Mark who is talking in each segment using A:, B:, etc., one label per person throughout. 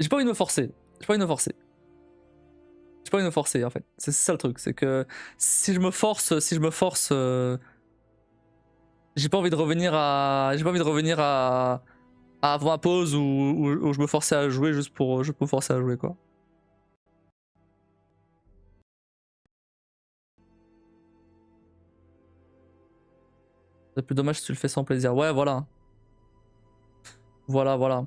A: J'ai pas envie de me forcer. J'ai pas envie de me forcer. J'ai pas envie de me forcer en fait. C'est ça le truc, c'est que si je me force, j'ai pas envie de revenir à, à avoir ma pause où je me forçais à jouer juste pour me forcer à jouer quoi. C'est plus dommage si tu le fais sans plaisir. Ouais, voilà. Voilà, voilà.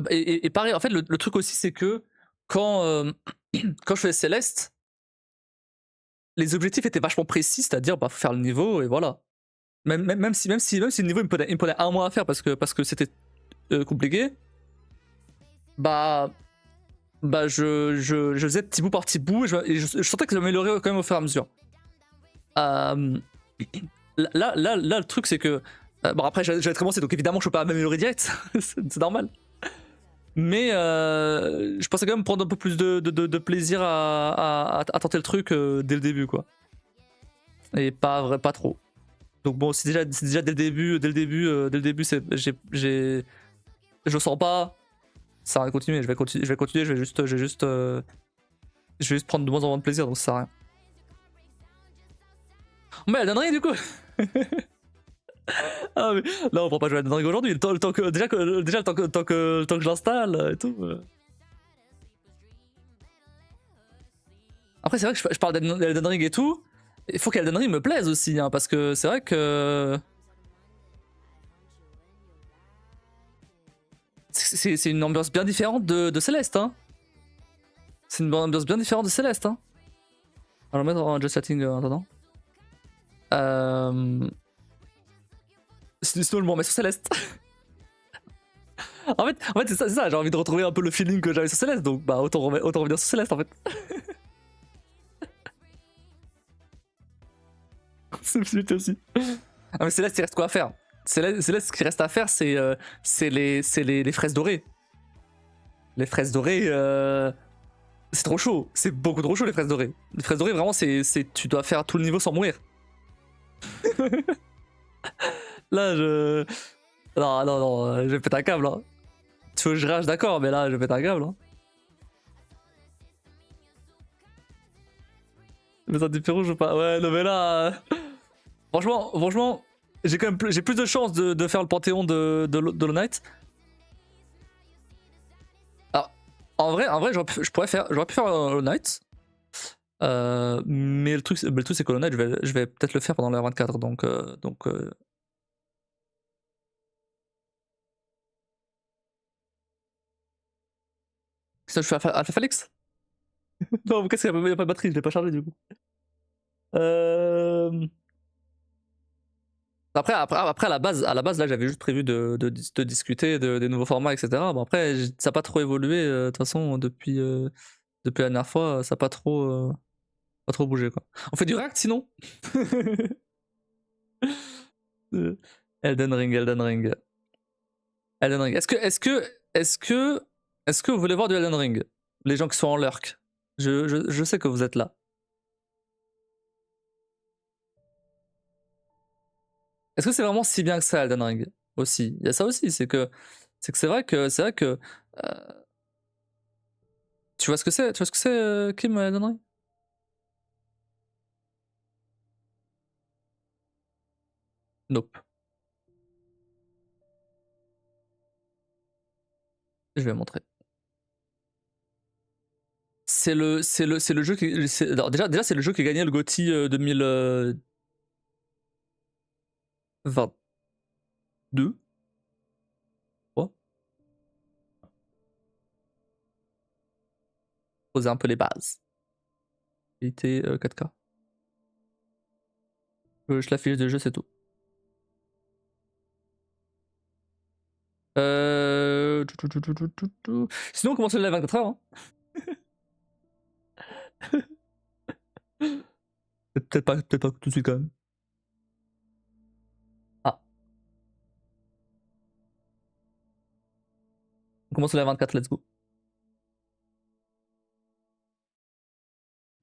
A: Et pareil, en fait, le truc aussi, c'est que quand, quand je faisais Céleste, les objectifs étaient vachement précis, c'est-à-dire bah, faut faire le niveau et voilà. Même si le niveau il me prenait un mois à faire parce que c'était compliqué, bah, je faisais petit bout par petit bout et je sentais que j'améliorais quand même au fur et à mesure. Euh, là, le truc, c'est que. Bon, après, j'avais commencé, donc évidemment, je peux pas m'améliorer direct, c'est normal. Mais je pensais quand même prendre un peu plus de plaisir à tenter le truc dès le début, quoi. Et pas trop. Donc bon, c'est déjà dès le début, je sens pas. Ça va continuer, je vais continuer, je vais juste prendre de moins en moins de plaisir, donc ça sert à rien. Mais Elden Ring du coup. Ah mais là on prend pas jouer à Elden Ring aujourd'hui, le temps que déjà le temps que je l'installe et tout. Après c'est vrai que je parle d'Elden Ring et tout. Il faut qu'Elden Ring me plaise aussi, hein, parce que c'est vrai que c'est une ambiance bien différente de Céleste, hein. C'est une ambiance bien différente de Céleste, hein. On va le mettre en just setting en attendant. Sinon je me remets sur Céleste. En fait c'est ça, j'ai envie de retrouver un peu le feeling que j'avais sur Céleste, donc bah autant revenir sur Céleste en fait. C'est aussi. Ah mais Céleste il reste quoi à faire. Céleste ce qui reste à faire c'est les fraises dorées. Les fraises dorées c'est trop chaud, c'est beaucoup trop chaud les fraises dorées. Les fraises dorées vraiment tu dois faire tout le niveau sans mourir. Là je... Non, je vais péter un câble hein. Tu veux que je rage d'accord mais là je vais péter un câble hein. Mais ça différent je veux pas. Ouais non mais là... Franchement, j'ai quand même j'ai plus de chances de faire le panthéon de Hollow Knight. Alors, en vrai j'aurais pu faire Hollow Knight. Mais le truc c'est que Hollow Knight je vais peut-être le faire pendant la 24 donc ça je fais Alpha Felix. Non qu'est-ce qu'il y a pas de batterie, je l'ai pas chargé du coup. Après à la base là j'avais juste prévu de discuter des nouveaux formats etc. Bon après ça n'a pas trop évolué de toute façon depuis la dernière fois ça n'a pas trop bougé quoi. On fait du React sinon. Elden Ring, Elden Ring. Elden Ring. Est-ce que vous voulez voir du Elden Ring? Les gens qui sont en lurk. Je sais que vous êtes là. Est-ce que c'est vraiment si bien que ça Elden Ring? Aussi. Il y a ça aussi, c'est vrai que tu vois ce que c'est? Tu vois ce que c'est Kim Elden Ring? Nope. Je vais montrer. C'est le jeu qui alors déjà c'est le jeu qui a gagné le GOTY 2022. Quoi? Poser un peu les bases. Qualité 4K. Je l'affiche de jeu, c'est tout. Sinon, on commence le live à 24h. Hein. Peut-être pas tout de suite quand même. Ah. On commence le live à 24, let's go.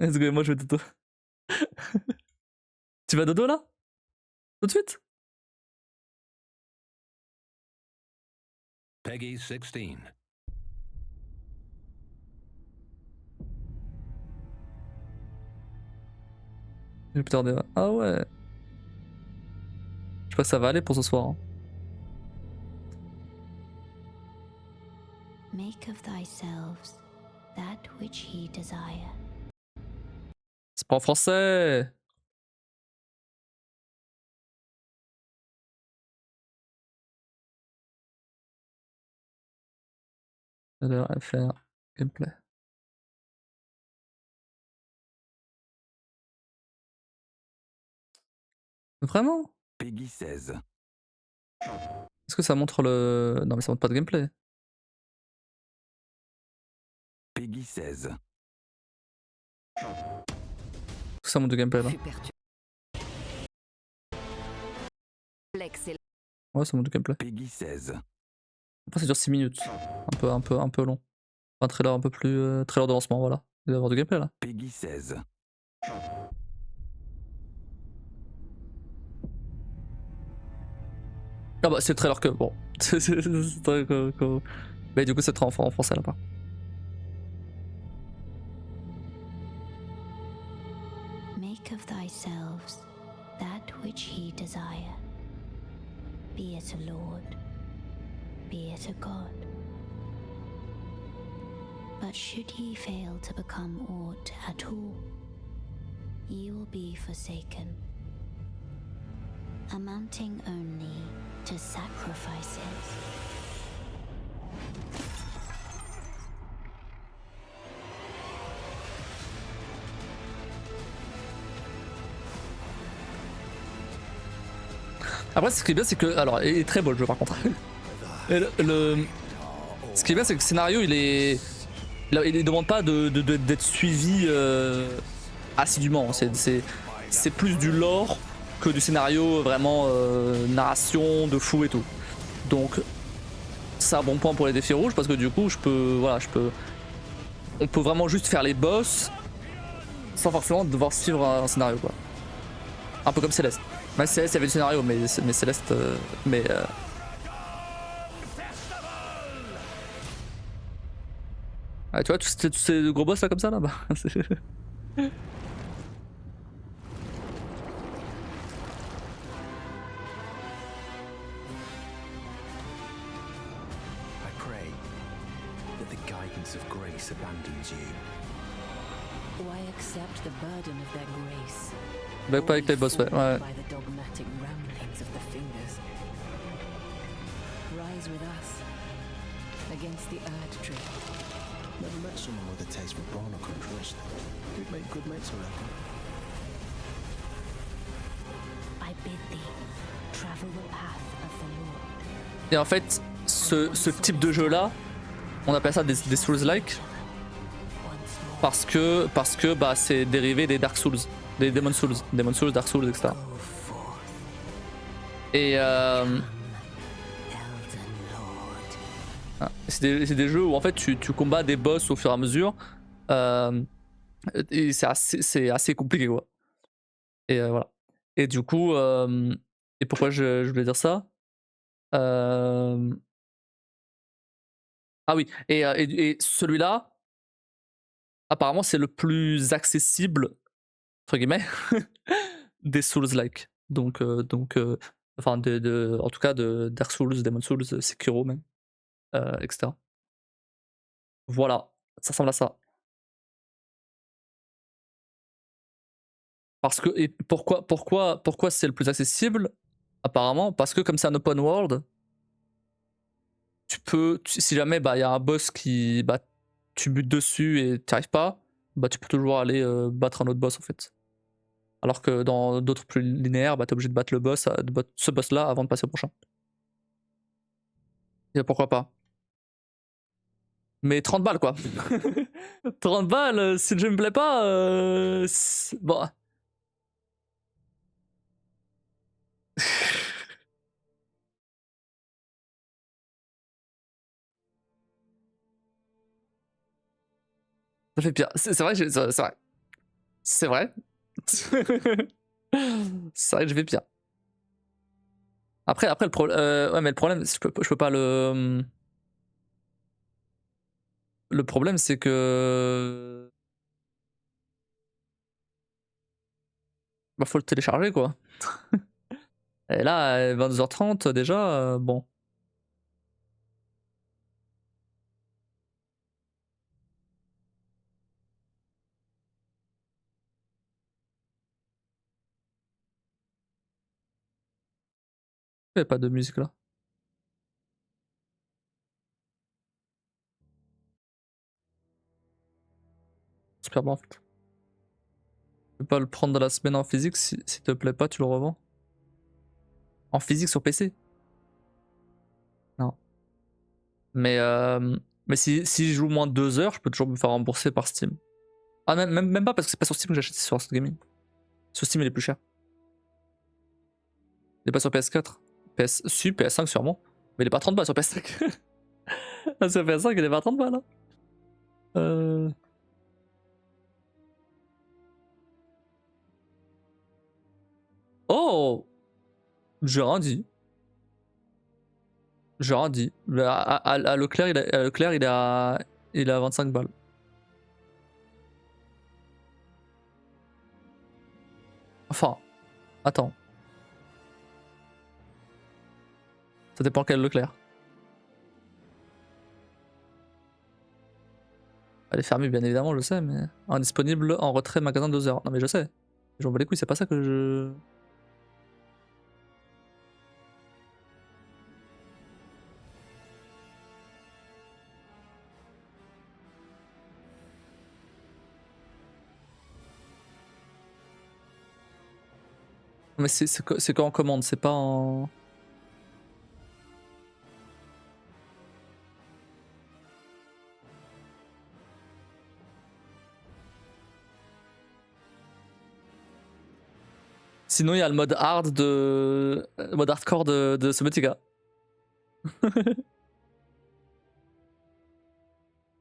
A: Let's go, moi je vais dodo. Tu vas dodo là? Tout de suite?
B: Peggy 16.
A: J'ai plus tardé. Ah ouais. Je crois que ça va aller pour ce soir. Hein.
C: Make of thyselves that which ye desire.
A: C'est pas en français. Alors, FR, gameplay. Vraiment?
B: Peggy 16.
A: Est-ce que ça montre le... Non mais ça montre pas de gameplay.
B: Peggy 16.
A: Est-ce que ça montre de gameplay là? Ouais, ça montre de gameplay.
B: Peggy 16.
A: Après ça dure 6 minutes. Un peu long. Un trailer un peu plus... trailer de lancement, voilà. Il doit y avoir du gameplay là.
B: Peggy 16.
A: Ah bah c'est le trailer que... Bon. C'est le trailer que... Mais du coup c'est en français là-bas.
C: Make of thyselves that which ye desire. Be it a lord, be it a god. But should ye fail to become aught at all, ye will be forsaken, amounting only to sacrifices.
A: Après ce qui est bien c'est que... Alors il est très beau le jeu par contre. Et ce qui est bien c'est que le scénario il est... Il demande pas d'être suivi assidûment. C'est plus du lore que du scénario vraiment narration de fou et tout. Donc c'est un bon point pour les défis rouges parce que du coup on peut vraiment juste faire les boss sans forcément devoir suivre un scénario quoi. Un peu comme Céleste. Même Céleste il y avait le scénario mais Céleste ah, tu vois tous ces gros boss là comme ça là bah
D: of grace abandons you.
E: Why accept the burden of their grace?
A: Bah pas avec les boss ouais.
E: By the dogmatic ramblings of the fingers. Rise with us against the Erd tree.
D: Never met someone with a taste for brawn or contrast. We'd make good mates, I reckon.
C: I bid thee travel the path of the Lord.
A: Et en fait ce type de jeu là on appelle ça des Souls-like parce que bah, c'est dérivé des Dark Souls, des Demon Souls, Dark Souls, etc. Et c'est des jeux où en fait tu combats des boss au fur et à mesure et c'est assez compliqué quoi. Et voilà. Et du coup, et pourquoi je voulais dire ça Ah oui, et celui-là, apparemment, c'est le plus accessible, entre guillemets, des Souls-like. Donc, enfin, en tout cas, de Dark Souls, Demon Souls, Sekiro même, etc. Voilà, ça ressemble à ça. Parce que, et pourquoi c'est le plus accessible apparemment, parce que comme c'est un open world, si jamais bah, y a un boss qui, bah, tu butes dessus et t'y arrives pas, bah, tu peux toujours aller battre un autre boss en fait. Alors que dans d'autres plus linéaires, bah, t'es obligé de battre ce boss là avant de passer au prochain. Et pourquoi pas. Mais 30 balles quoi. 30 balles, si le jeu me plaît pas, bon. Ça fait pire. C'est vrai, c'est vrai. C'est vrai. C'est vrai que je vais bien. Après le problème, ouais, mais le problème, c'est que je peux pas le. Le problème, c'est que. Bah, faut le télécharger, quoi. Et là, à 22h30, déjà, bon. Il y a pas de musique là. Super bon en fait. Tu peux pas le prendre de la semaine en physique, si te plaît pas, tu le revends. En physique sur PC? Non. Mais si je joue moins de 2 heures, je peux toujours me faire rembourser par Steam. Ah, même pas parce que c'est pas sur Steam que j'achète, c'est sur Instant Gaming. Sur Steam, il est plus cher. Il est pas sur PS4. PS5 sûrement. Mais il est pas à 30 balles sur PS5. Ah, sur PS5, il est pas à 30 balles. Hein. Euh... Oh! J'ai rien dit. J'ai rien dit. À Leclerc, il est à 25 balles. Enfin, attends. Ça dépend quel Leclerc. Elle est fermée, bien évidemment, je sais, mais indisponible en retrait magasin 2 heures. Non, mais je sais. J'en bats les couilles, c'est pas ça que je. Mais c'est quand on commande, c'est pas en. Sinon, il y a le mode hard le mode hardcore de Subnautica.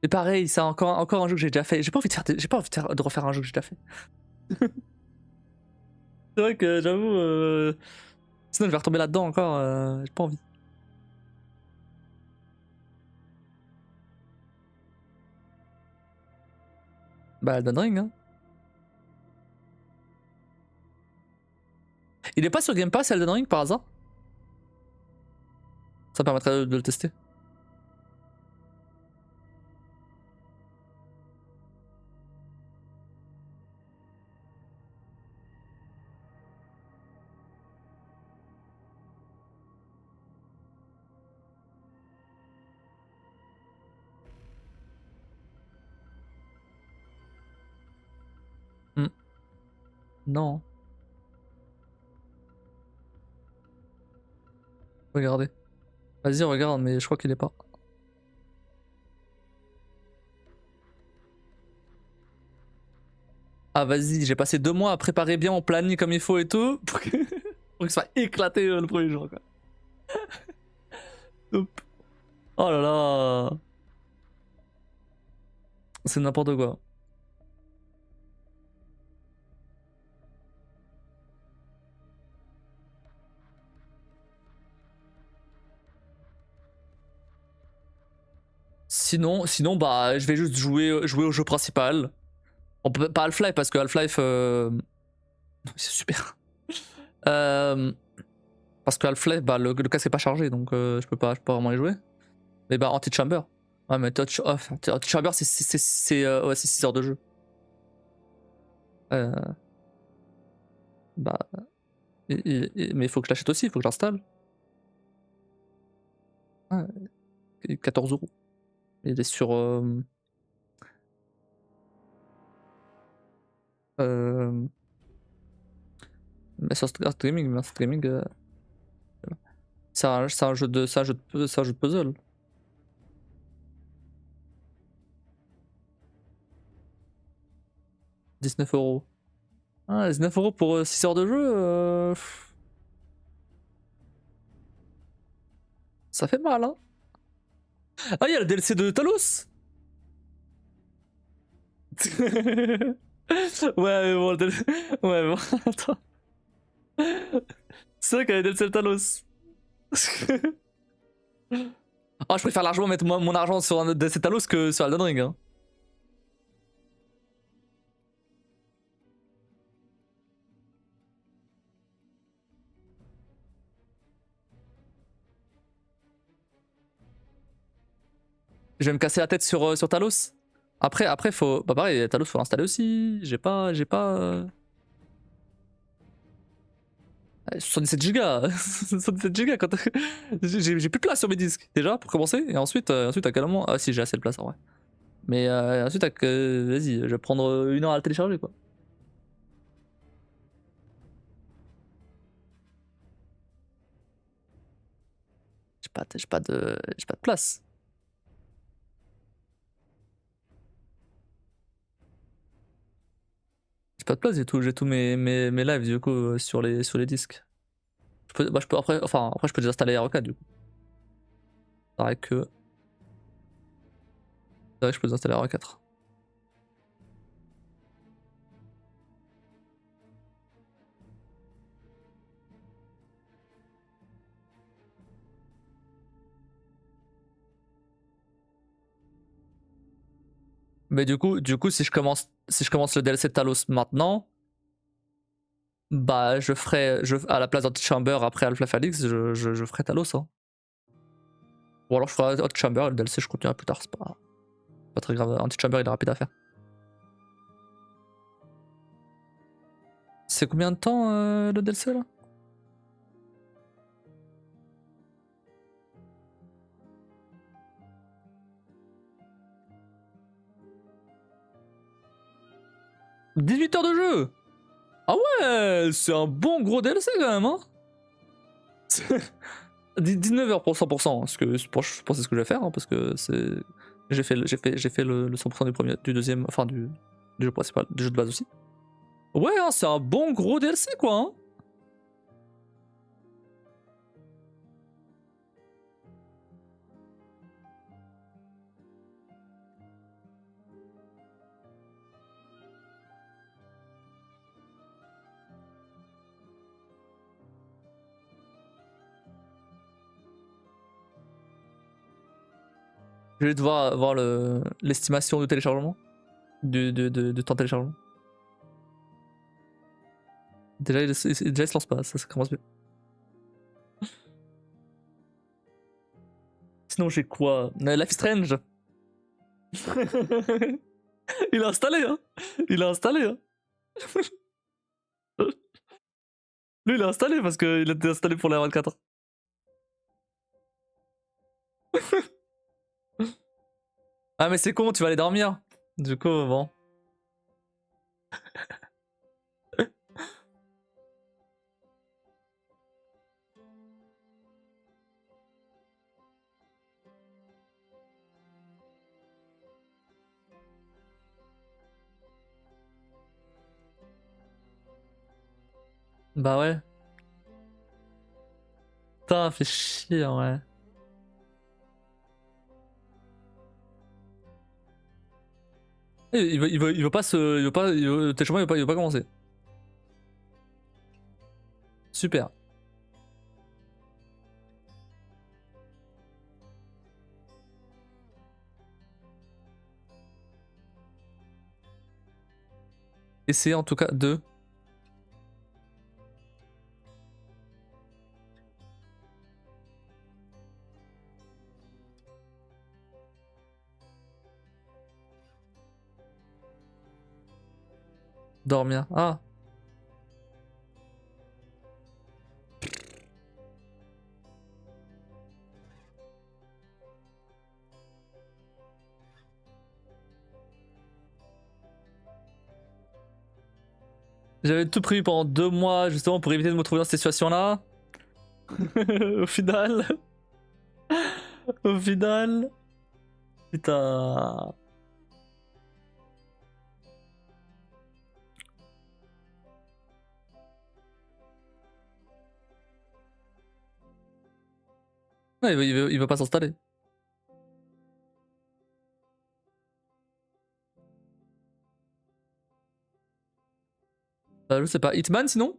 A: Et pareil, c'est encore un jeu que j'ai déjà fait. J'ai pas envie de refaire un jeu que j'ai déjà fait. C'est vrai que j'avoue. Sinon, je vais retomber là-dedans encore. J'ai pas envie. Bah, Elden Ring, hein. Il est pas sur Game Pass, Elden Ring, par hasard? Ça permettrait de le tester. Hmm. Non. Regardez. Vas-y, regarde, mais je crois qu'il est pas. Ah, vas-y, j'ai passé 2 mois à préparer bien mon planning comme il faut et tout. Pour que ça soit éclaté le premier jour, quoi. Hop. Oh là là. C'est n'importe quoi. Sinon, bah, je vais juste jouer au jeu principal. On peut pas Half-Life parce que Half-Life, c'est super. Parce que Half-Life, bah, le casque est pas chargé, donc je peux pas vraiment y jouer. Mais bah, Anti-Chamber. Ouais, mais Anti-Chamber, ouais, c'est 6 heures de jeu. Euh, bah, mais il faut que je l'achète aussi, il faut que je l'installe. Ouais, 14 €. Il est sur. Mais sur streaming, c'est un jeu de puzzle. « 19 €. Ah, 19 € pour 6 heures de jeu, ça fait mal, hein. Ah, il y a le DLC de Talos. Ouais, mais bon, ouais, bon, attends. C'est vrai qu'elle a DLC Talos. Ah, je préfère largement mettre mon argent sur un DLC Talos que sur Elden Ring. Hein. Je vais me casser la tête sur Talos. Après, faut. Bah, pareil, Talos, faut l'installer aussi. J'ai pas. 77 Go 77 Go quand j'ai plus de place sur mes disques déjà pour commencer et ensuite à quel moment ah si j'ai assez de place en vrai mais ensuite vas-y je vais prendre 1 heure à le télécharger quoi. J'ai pas de place. J'ai pas de place, j'ai tous mes lives du coup sur les disques. Je peux après je peux désinstaller RK du coup. C'est vrai que je peux désinstaller RE4. Mais du coup si je commence le DLC de Talos maintenant, bah je ferai à la place d'Antichamber après Alpha Felix, je ferai Talos hein. Ou alors je ferai Antichamber et le DLC je continuerai plus tard, c'est pas très grave, Antichamber il est rapide à faire. C'est combien de temps le DLC là? « 18 heures de jeu. Ah ouais, c'est un bon gros DLC quand même hein. 19 heures pour 100%, parce que je pense que c'est ce que je vais faire, hein, parce que c'est j'ai fait le 100% du deuxième, enfin du jeu principal, du jeu de base aussi. Ouais, hein, c'est un bon gros DLC quoi. Hein. Je vais devoir voir l'estimation de téléchargement, du temps de téléchargement. Déjà il se lance pas, ça commence bien. Sinon j'ai quoi? Life is Strange. Il a installé hein. Il a installé hein. Lui il a installé parce qu'il a été installé pour la 24. Ah mais c'est con, tu vas aller dormir. Du coup bon. Bah ouais. Putain, fait chier ouais. Il veut pas se. Le téléchargement il veut pas commencer. Super. Essayez en tout cas de. Dormir. Ah. J'avais tout prévu pendant 2 mois justement pour éviter de me retrouver dans cette situation-là. Au final. Au final. Putain. Non, il veut pas s'installer. Je sais pas. Hitman sinon?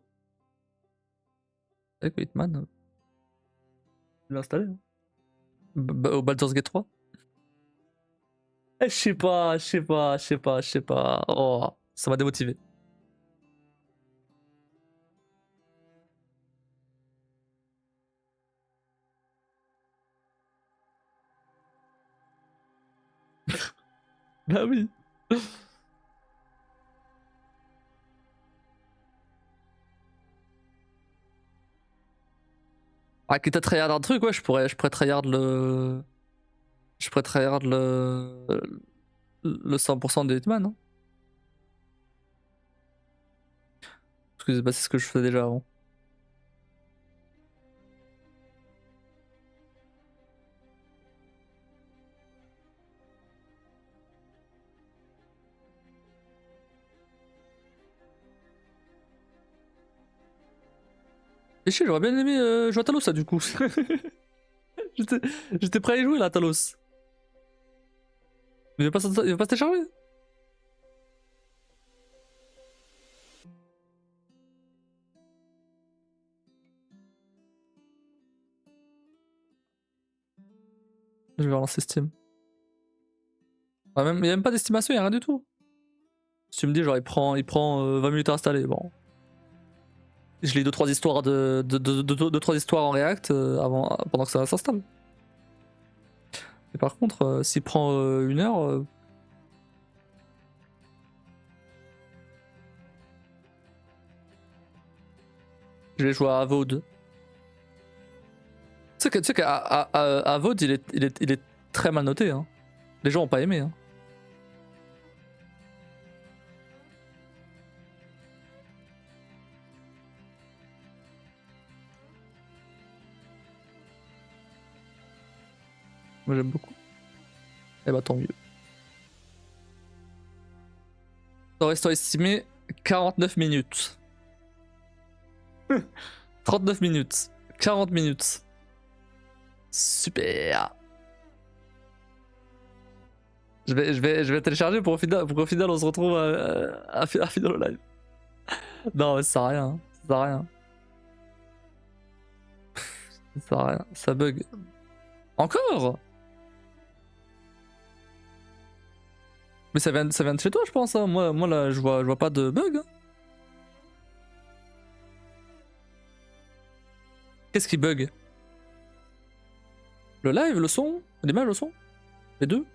A: C'est vrai que Hitman. Je l'ai installé. Hein. Au Baldur's Gate 3. Je sais pas, je sais pas, je sais pas, je sais pas. Oh, ça m'a démotivé. Bah oui. Ah, quitte à tryhard un truc, ouais, je pourrais tryhard le. Je pourrais tryhard le 100% de Hitman. Hein. Parce que bah, c'est ce que je faisais déjà avant. Et chier, j'aurais bien aimé jouer à Talos ça du coup. J'étais j'étais prêt à y jouer là, Talos. Il va pas se télécharger. Je vais relancer Steam. Ah, il n'y a même pas d'estimation, il n'y a rien du tout. Si tu me dis, genre, il prend 20 minutes à installer, bon. Je lis 2-3 histoires deux, trois histoires en React pendant que ça s'installe. Et par contre, s'il prend 1 heure. Je vais jouer à Avowed. Tu sais qu'à Avowed, il est très mal noté. Hein. Les gens ont pas aimé. Hein. Moi j'aime beaucoup. Eh bah tant mieux. Restons estimé 49 minutes. 39 minutes. 40 minutes. Super. Je vais télécharger pour qu'au final on se retrouve à finir le live. Non, mais ça sert à rien. Ça sert à rien. Ça sert à rien. Ça bug. Encore? Mais ça vient de chez toi, je pense. Hein. Moi là, je vois pas de bug. Hein. Qu'est-ce qui bug? Le live, le son? L'image, le son? Les deux?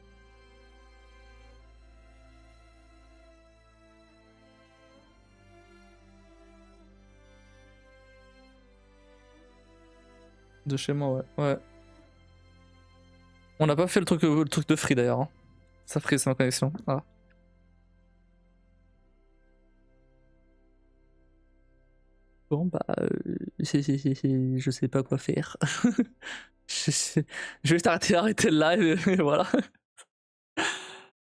A: De chez moi, ouais. Ouais. On n'a pas fait le truc de free d'ailleurs. Hein. Ça frise ma connexion. Ah. Bon, bah. Je sais pas quoi faire. Je vais arrêter le live et voilà.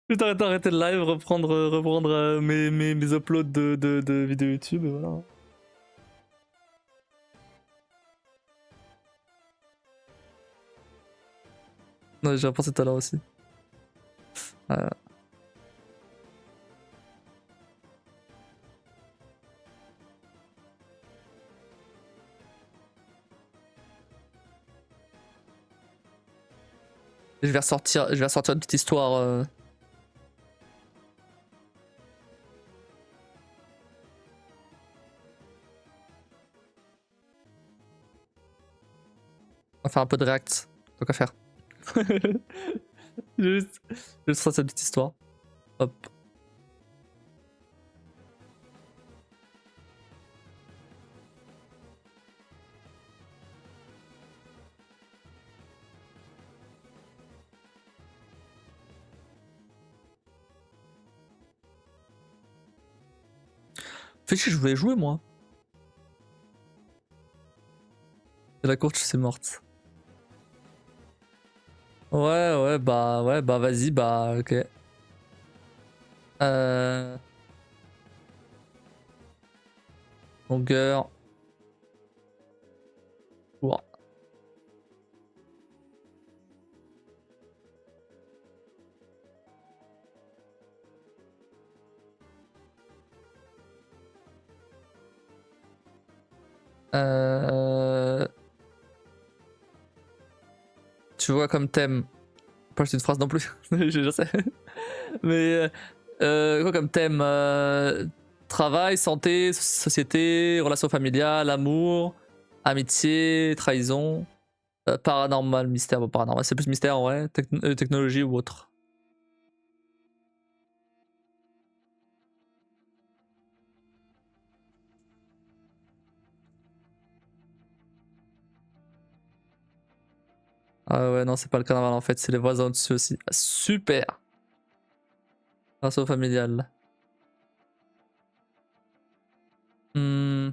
A: Je vais arrêter le live, reprendre mes uploads de vidéos YouTube et voilà. Non, j'ai repensé tout à l'heure aussi. Je vais ressortir une petite histoire. On va faire un peu de react. Donc à faire. Juste sortir une petite histoire. Hop. Fais chier, je voulais jouer moi. Et la course, c'est morte. Ouais, bah vas-y, bah ok. Longueur. Ouah. Tu vois comme thème. Pas juste une phrase non plus, je sais. Mais quoi comme thème travail, santé, société, relations familiales, amour, amitié, trahison, paranormal, mystère. Bon, paranormal, c'est plus mystère, ouais. Technologie ou autre. Ah ouais, non, c'est pas le carnaval en fait, c'est les voisins au-dessus aussi. Ah, super! Relation familiale. Hmm.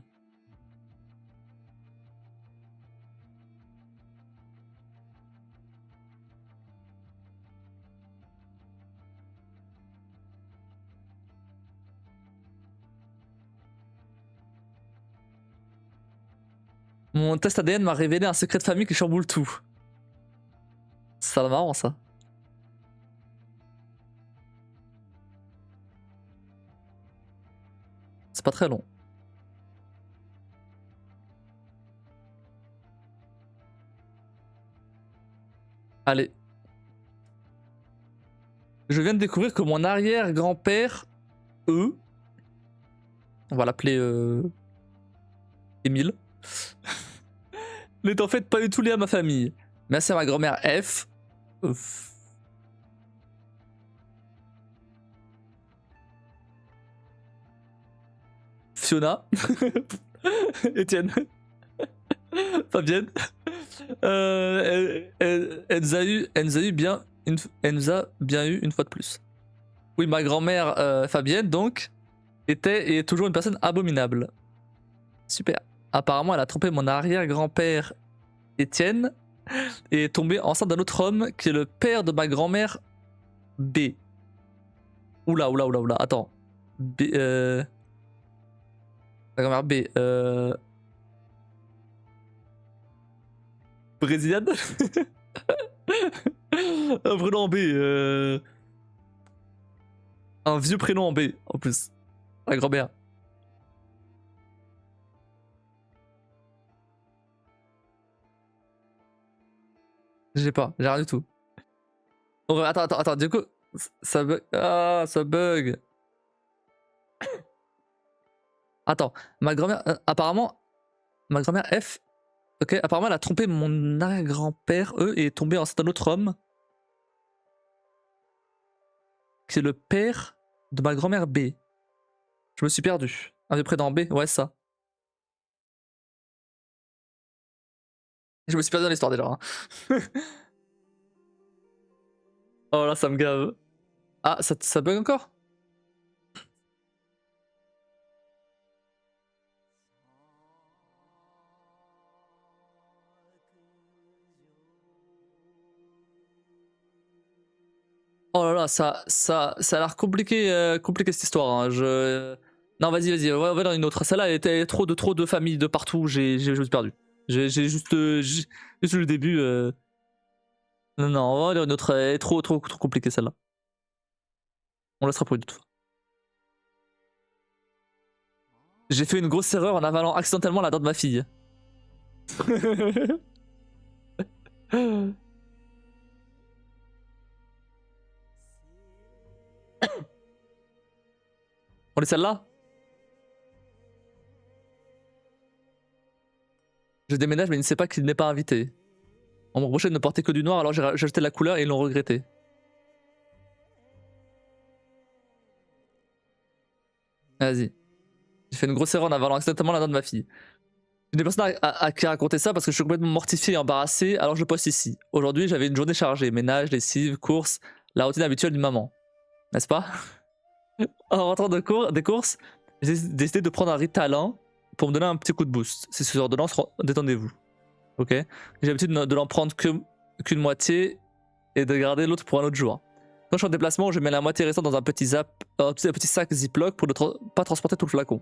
A: Mon test ADN m'a révélé un secret de famille qui chamboule tout. C'est marrant ça. C'est pas très long. Allez. Je viens de découvrir que mon arrière-grand-père, on va l'appeler Émile, n'est en fait pas du tout lié à ma famille. Merci à ma grand-mère F. Fiona. Étienne. Fabienne. Elle nous a eu bien une fois de plus. Oui, ma grand-mère Fabienne, donc, était et est toujours une personne abominable. Super. Apparemment, elle a trompé mon arrière-grand-père Étienne et est tombée enceinte d'un autre homme qui est le père de ma grand-mère B. Oula, attends. B, ma grand-mère B. Brésilienne. Un prénom en B. Un vieux prénom en B, en plus. La grand-mère. J'ai rien du tout. Oh, attends, du coup, ça bug. Ah, ça bug. Attends, ma grand-mère, apparemment, ma grand-mère F, ok, apparemment elle a trompé mon arrière-grand-père, et est tombée enceinte d'un autre homme. C'est le père de ma grand-mère B. Je me suis perdu. Un vieux prénom B, ouais, ça. Je me suis perdu dans l'histoire déjà. Hein. Oh là, ça me gave. Ah, ça bug encore? Oh là là, ça a l'air compliqué, compliqué cette histoire. Hein. Non, vas-y, on va dans une autre. Celle-là, elle était trop de familles de partout. Je me suis perdu. J'ai juste le début. Non, on va dans une autre. Elle est trop compliquée celle-là. On laissera pour une autre fois. J'ai fait une grosse erreur en avalant accidentellement la dent de ma fille. On est celle-là? Je déménage mais il ne sait pas qu'il n'est pas invité. On me reprochait de ne porter que du noir alors j'ai ajouté la couleur et ils l'ont regretté. Vas-y. J'ai fait une grosse erreur en avalant accidentellement la dent de ma fille. J'ai des personnes à qui raconter ça parce que je suis complètement mortifié et embarrassé alors je poste ici. Aujourd'hui j'avais une journée chargée. Ménage, lessive, courses, la routine habituelle d'une maman. N'est-ce pas? En rentrant des courses, j'ai décidé de prendre un Ritalin pour me donner un petit coup de boost. C'est sur ordonnance, détendez-vous. Ok? J'ai l'habitude de n'en prendre qu'une moitié et de garder l'autre pour un autre jour. Quand je suis en déplacement, je mets la moitié restante dans un petit sac Ziploc pour ne pas transporter tout le flacon.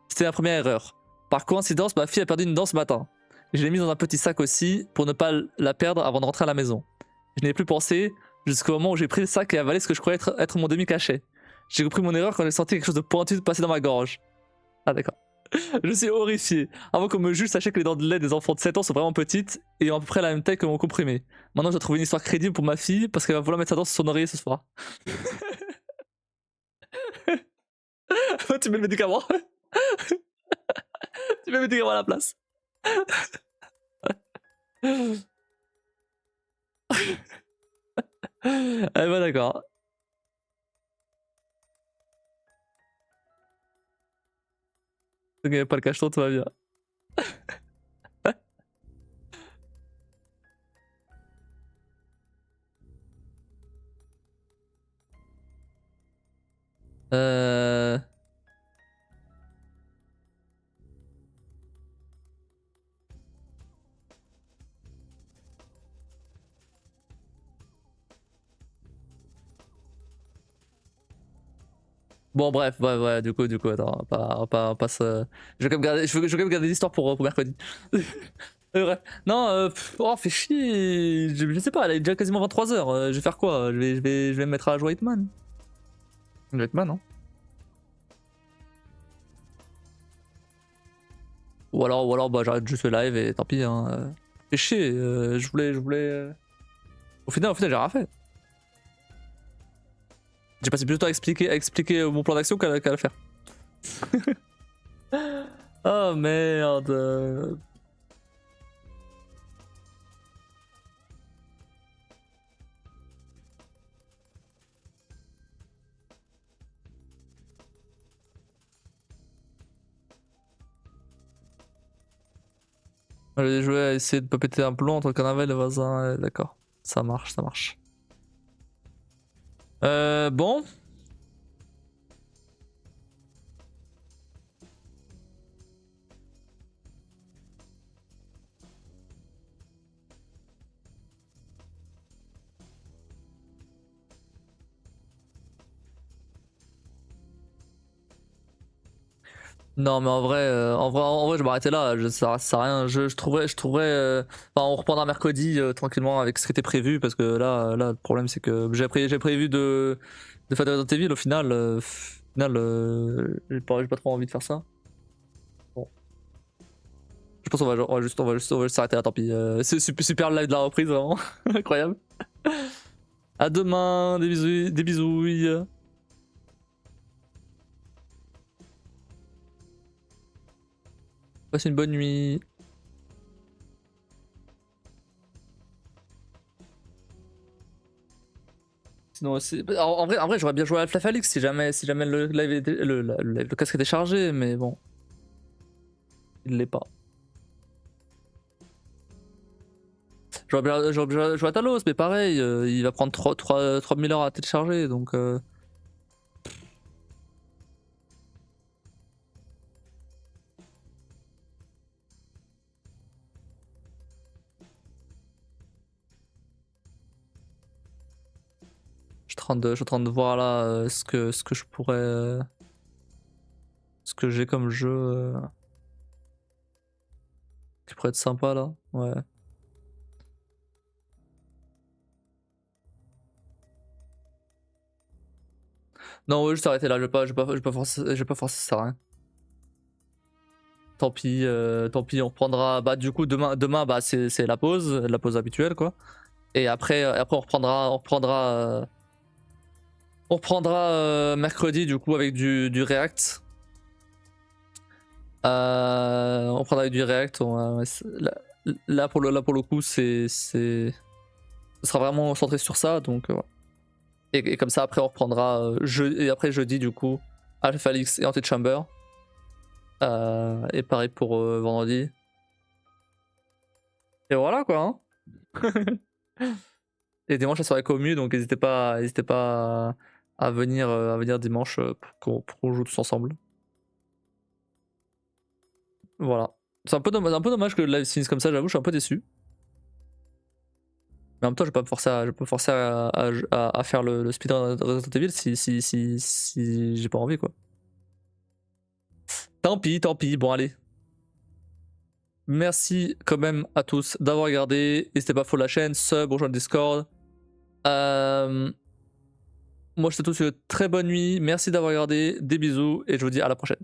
A: C'était ma première erreur. Par coïncidence, ma fille a perdu une dent ce matin. Je l'ai mise dans un petit sac aussi pour ne pas la perdre avant de rentrer à la maison. Je n'y ai plus pensé jusqu'au moment où j'ai pris le sac et avalé ce que je croyais être mon demi-cachet. J'ai compris mon erreur quand j'ai senti quelque chose de pointu passer dans ma gorge. Ah d'accord. Je suis horrifié. Avant qu'on me juge, sachez que les dents de lait des enfants de 7 ans sont vraiment petites et ont à peu près la même taille que mon comprimé. Maintenant, je dois trouver une histoire crédible pour ma fille parce qu'elle va vouloir mettre sa dent sur son oreiller ce soir. Tu mets le médicament. Tu mets le médicament à la place. Eh ben d'accord. Ok, pas le cacheton, tout va bien. Euh... Bon bref, ouais, du coup, attends, on va pas se... Je vais quand même garder, je veux quand même garder l'histoire pour mercredi. Bref, non, oh, fait chier, je sais pas, il est déjà quasiment 23h, je vais faire quoi? Je vais me mettre à jouer Hitman. Hitman, non? Ou alors bah, j'arrête juste le live et tant pis, hein. Fait chier, je voulais... Au final, j'ai rien fait. J'ai passé plus de temps à expliquer mon plan d'action qu'à le faire. Oh merde. J'ai joué à essayer de pas péter un plomb entre le carnaval et le voisin, d'accord. Ça marche, ça marche. Bon. Non mais en vrai je m'arrêtais là, ça sert à rien, je trouverais, enfin on reprendra mercredi tranquillement avec ce qui était prévu parce que là le problème c'est que j'ai prévu de faire des Resident Evil au final, j'ai pas trop envie de faire ça. Bon. Je pense on va juste s'arrêter là, tant pis. C'est super le live de la reprise vraiment, incroyable. À demain, des bisouilles. Passe une bonne nuit. Sinon, en vrai, j'aurais bien joué à Half-Life Alyx si jamais le casque était chargé, mais bon. Il l'est pas. J'aurais bien joué à Talos, mais pareil, il va prendre 3000 heures à télécharger, donc... Je suis en train de voir là ce que je pourrais... ce que j'ai comme jeu... qui pourrait être sympa là, ouais. Non, ouais, juste arrêter là, je vais pas forcer, ça sert à rien. Tant pis, on reprendra. Bah, du coup, demain bah, c'est la pause habituelle, quoi. Et après on reprendra mercredi, du coup, avec du React. On prendra avec du React. Là, pour le coup, ce sera vraiment centré sur ça, donc. Et comme ça, après, on reprendra jeudi, du coup, Alpha Alix et Antichamber. Et pareil pour vendredi. Et voilà quoi. Hein. Et dimanche la soirée commu, donc n'hésitez pas à venir dimanche pour qu'on joue tous ensemble. Voilà. C'est un peu dommage que le live finisse comme ça, j'avoue, je suis un peu déçu. Mais en même temps, je vais pas me forcer à faire le speedrun de Resident Evil si j'ai pas envie quoi. Tant pis, bon allez. Merci quand même à tous d'avoir regardé. N'hésitez pas à follow la chaîne, sub, rejoindre le Discord. Moi je te souhaite une très bonne nuit. Merci d'avoir regardé. Des bisous et je vous dis à la prochaine.